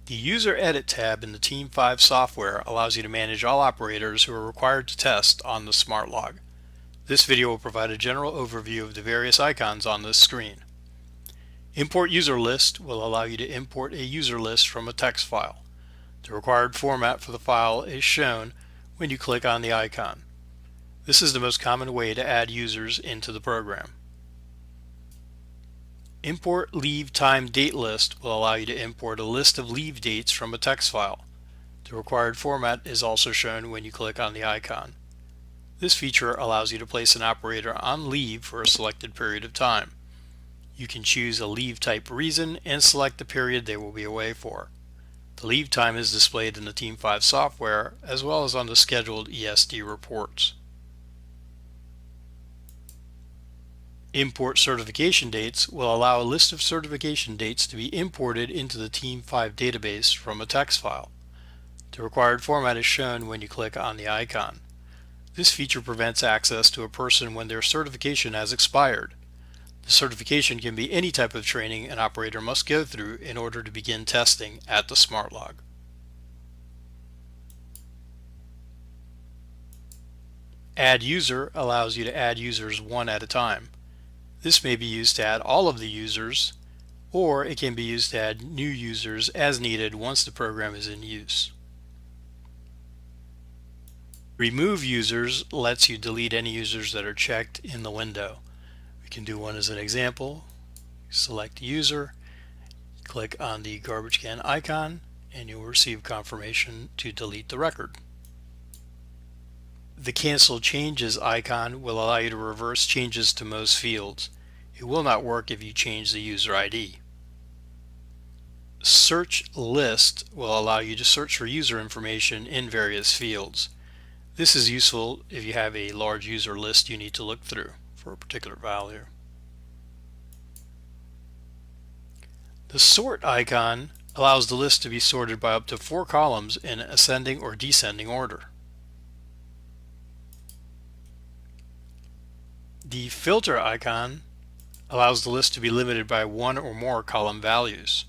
The User Edit tab in the TEAM5 software allows you to manage all operators who are required to test on the SmartLog. This video will provide a general overview of the various icons on this screen. Import User List will allow you to import a user list from a text file. The required format for the file is shown when you click on the icon. This is the most common way to add users into the program. Import Leave Time Date List will allow you to import a list of leave dates from a text file. The required format is also shown when you click on the icon. This feature allows you to place an operator on leave for a selected period of time. You can choose a leave type reason and select the period they will be away for. The leave time is displayed in the TEAM5 software as well as on the scheduled ESD reports. Import certification dates will allow a list of certification dates to be imported into the TEAM5 database from a text file. The required format is shown when you click on the icon. This feature prevents access to a person when their certification has expired. The certification can be any type of training an operator must go through in order to begin testing at the SmartLog. Add User allows you to add users one at a time. This may be used to add all of the users, or it can be used to add new users as needed once the program is in use. Remove Users lets you delete any users that are checked in the window. We can do one as an example. Select User, click on the garbage can icon, and you'll receive confirmation to delete the record. The Cancel Changes icon will allow you to reverse changes to most fields. It will not work if you change the user ID. Search List will allow you to search for user information in various fields. This is useful if you have a large user list you need to look through for a particular value. The Sort icon allows the list to be sorted by up to 4 columns in ascending or descending order. The Filter icon allows the list to be limited by 1 or more column values.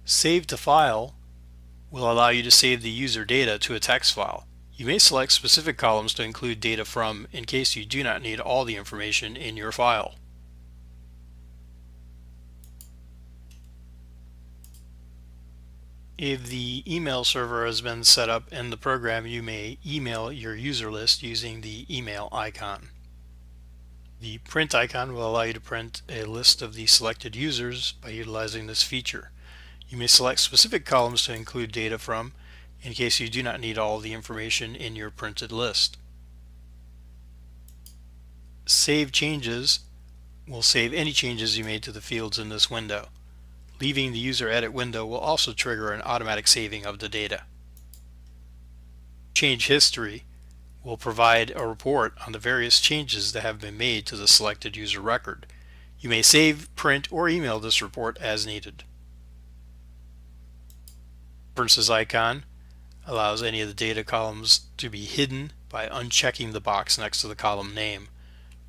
Save to File will allow you to save the user data to a text file. You may select specific columns to include data from in case you do not need all the information in your file. If the email server has been set up in the program, you may email your user list using the email icon. The print icon will allow you to print a list of the selected users by utilizing this feature. You may select specific columns to include data from in case you do not need all the information in your printed list. Save Changes will save any changes you made to the fields in this window. Leaving the User Edit window will also trigger an automatic saving of the data. Change History will provide a report on the various changes that have been made to the selected user record. You may save, print, or email this report as needed. Preferences icon allows any of the data columns to be hidden by unchecking the box next to the column name.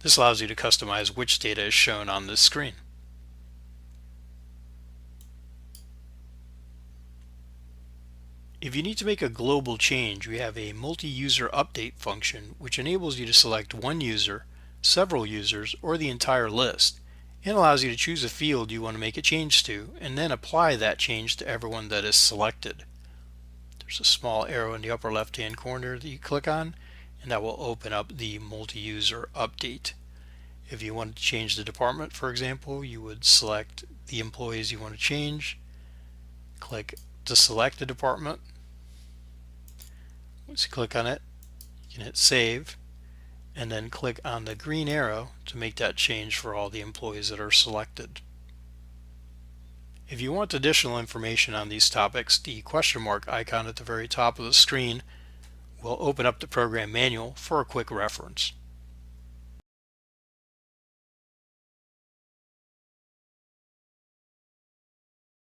This allows you to customize which data is shown on this screen. If you need to make a global change, we have a multi-user update function which enables you to select one user, several users, or the entire list, and allows you to choose a field you want to make a change to and then apply that change to everyone that is selected. There's a small arrow in the upper left hand corner that you click on, and that will open up the multi-user update. If you want to change the department, for example, you would select the employees you want to change, click to select the department. Once you click on it, you can hit Save, and then click on the green arrow to make that change for all the employees that are selected. If you want additional information on these topics, the question mark icon at the very top of the screen will open up the program manual for a quick reference.